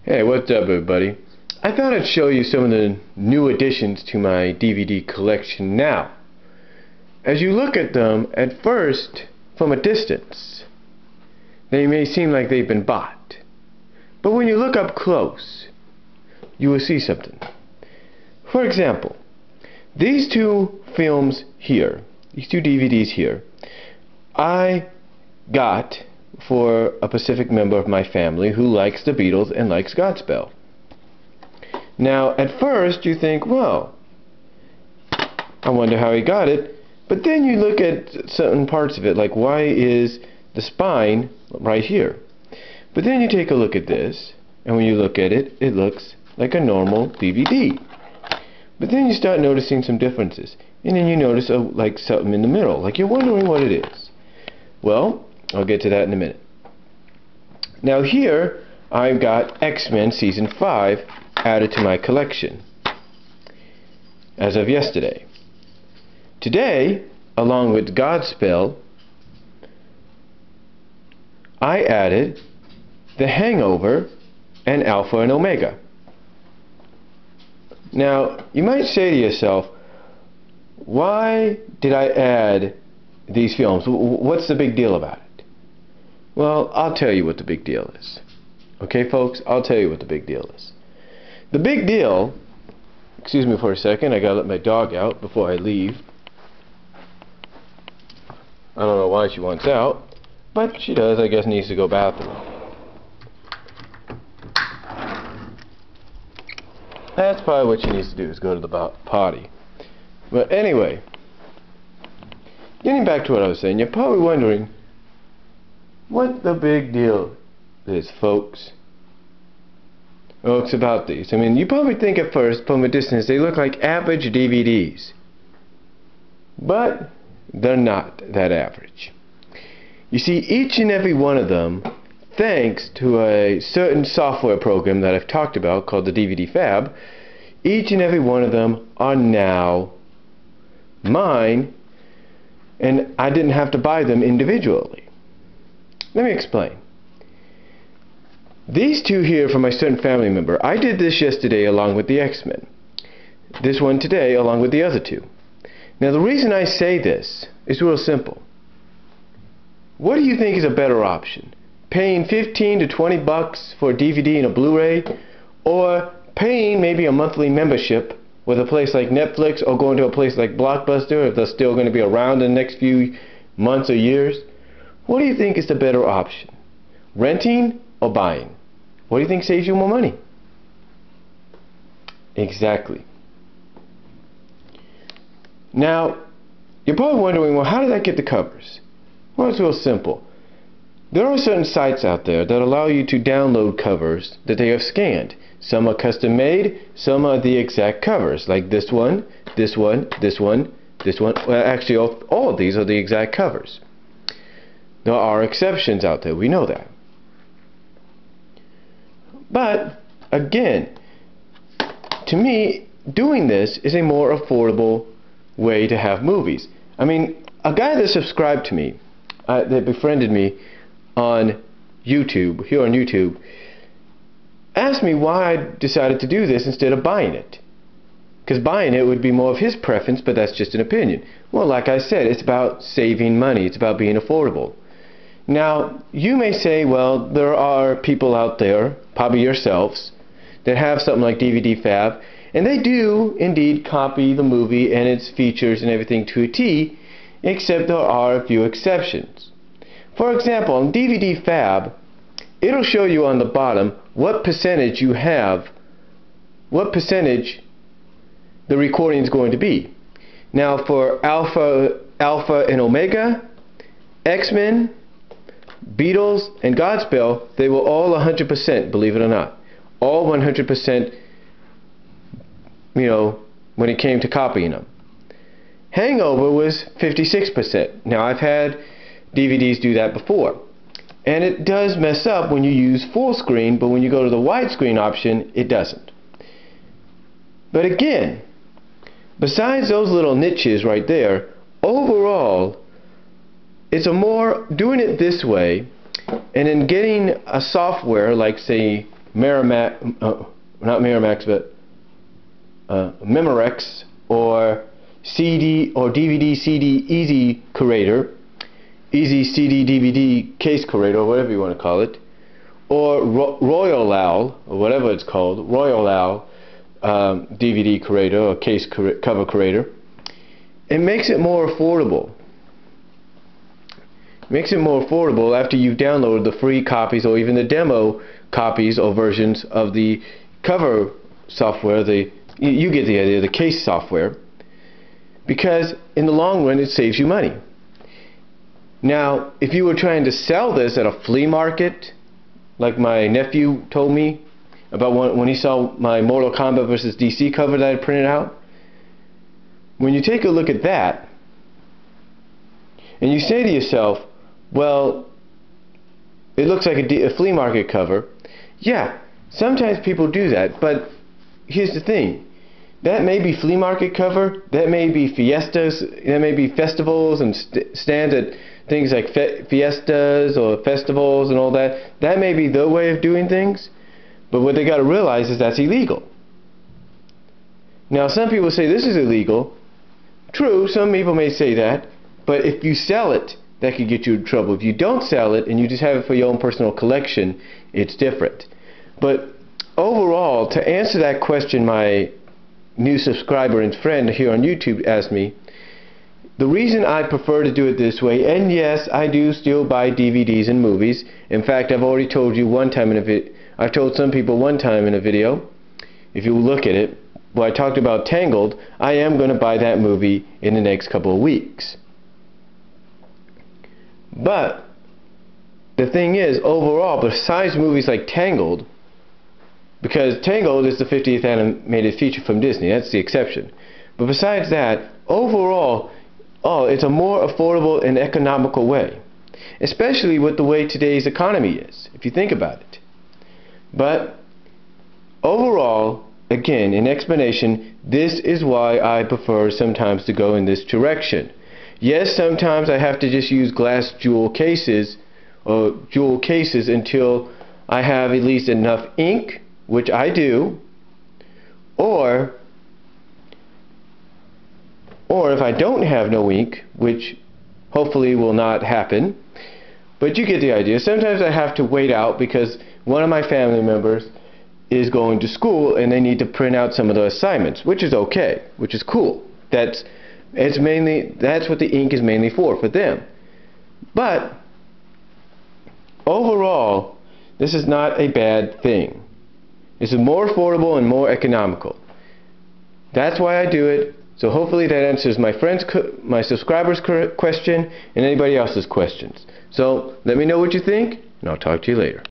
Hey, what's up everybody? I thought I'd show you some of the new additions to my DVD collection now. As you look at them, at first, from a distance, they may seem like they've been bought. But when you look up close, you will see something. For example, these two films here, these two DVDs here, I got for a Pacific member of my family who likes the Beatles and likes Godspell. Now, at first you think, well, I wonder how he got it, but then you look at certain parts of it, like why is the spine right here? But then you take a look at this, and when you look at it, it looks like a normal DVD. But then you start noticing some differences, and then you notice like something in the middle, like you're wondering what it is. Well, I'll get to that in a minute. Now here, I've got X-Men Season 5 added to my collection as of yesterday. Today, along with Godspell, I added The Hangover and Alpha and Omega. Now, you might say to yourself, why did I add these films? What's the big deal about it? Well, I'll tell you what the big deal is. Okay, folks? I'll tell you what the big deal is. The big deal, excuse me for a second, I gotta let my dog out before I leave. I don't know why she wants out, but she does, I guess, needs to go bathroom. That's probably what she needs to do, is go to the potty. But anyway, getting back to what I was saying, you're probably wondering what the big deal is, folks. Oh, it's about these. I mean, you probably think at first, from a distance, they look like average DVDs. But they're not that average. You see, each and every one of them, thanks to a certain software program that I've talked about called the DVD Fab, each and every one of them are now mine, and I didn't have to buy them individually. Let me explain. These two here from my certain family member, I did this yesterday along with the X-Men. This one today along with the other two. Now the reason I say this is real simple. What do you think is a better option? Paying 15 to 20 bucks for a DVD and a Blu-ray, or paying maybe a monthly membership with a place like Netflix, or going to a place like Blockbuster if they're still going to be around in the next few months or years? What do you think is the better option? Renting or buying? What do you think saves you more money? Exactly. Now, you're probably wondering, well, how did I get the covers? Well, it's real simple. There are certain sites out there that allow you to download covers that they have scanned. Some are custom made, some are the exact covers, like this one, this one, this one, this one. Well, actually, all of these are the exact covers. There are exceptions out there, we know that. But, again, to me, doing this is a more affordable way to have movies. I mean, a guy that subscribed to me, that befriended me on YouTube, here on YouTube, asked me why I decided to do this instead of buying it. Because buying it would be more of his preference, but that's just an opinion. Well, like I said, it's about saving money. It's about being affordable. Now, you may say, well, there are people out there, probably yourselves, that have something like DVD Fab, and they do indeed copy the movie and its features and everything to a T, except there are a few exceptions. For example, on DVD Fab, it'll show you on the bottom what percentage you have, what percentage the recording is going to be. Now, for Alpha and Omega, X-Men, Beatles, and Godspell, they were all 100%, believe it or not. All 100%, you know, when it came to copying them. Hangover was 56%. Now, I've had DVDs do that before. And it does mess up when you use full screen, but when you go to the widescreen option, it doesn't. But again, besides those little niches right there, overall, it's doing it this way, and then getting a software like, say, not Miramax, but Memorex, or CD or DVD CD Easy Curator, Easy CD DVD Case Curator, or whatever you want to call it, or Royal Owl, or whatever it's called, Royal Owl DVD Curator or Case Cover Curator. It makes it more affordable. Makes it more affordable after you've downloaded the free copies or even the demo copies or versions of the cover software, you get the idea, the case software, because in the long run it saves you money. Now, if you were trying to sell this at a flea market, like my nephew told me about when he saw my Mortal Kombat vs. DC cover that I printed out, when you take a look at that and you say to yourself, well, it looks like a flea market cover. Yeah, sometimes people do that, but here's the thing. That may be flea market cover, that may be fiestas, that may be festivals and stands at things like fiestas or festivals and all that. That may be the way of doing things, but what they got to realize is that's illegal. Now, some people say this is illegal. True, some people may say that, but if you sell it, that could get you in trouble. If you don't sell it and you just have it for your own personal collection, it's different. But overall, to answer that question my new subscriber and friend here on YouTube asked me, the reason I prefer to do it this way, and yes, I do still buy DVDs and movies. In fact, I've already told you one time in a video, I've told some people one time in a video, if you look at it, where I talked about Tangled, I am going to buy that movie in the next couple of weeks. But the thing is, overall, besides movies like Tangled, because Tangled is the 50th animated feature from Disney, that's the exception. But besides that, overall, it's a more affordable and economical way, especially with the way today's economy is, if you think about it. But overall, again, in explanation, this is why I prefer sometimes to go in this direction. Yes, sometimes I have to just use glass jewel cases or jewel cases until I have at least enough ink, which I do, or if I don't have no ink, which hopefully will not happen, but you get the idea. Sometimes I have to wait out because one of my family members is going to school and they need to print out some of the assignments, which is okay, which is cool. That's what the ink is mainly for them. But overall, this is not a bad thing. This is more affordable and more economical. That's why I do it. So hopefully that answers my subscribers' question and anybody else's questions. So let me know what you think, and I'll talk to you later.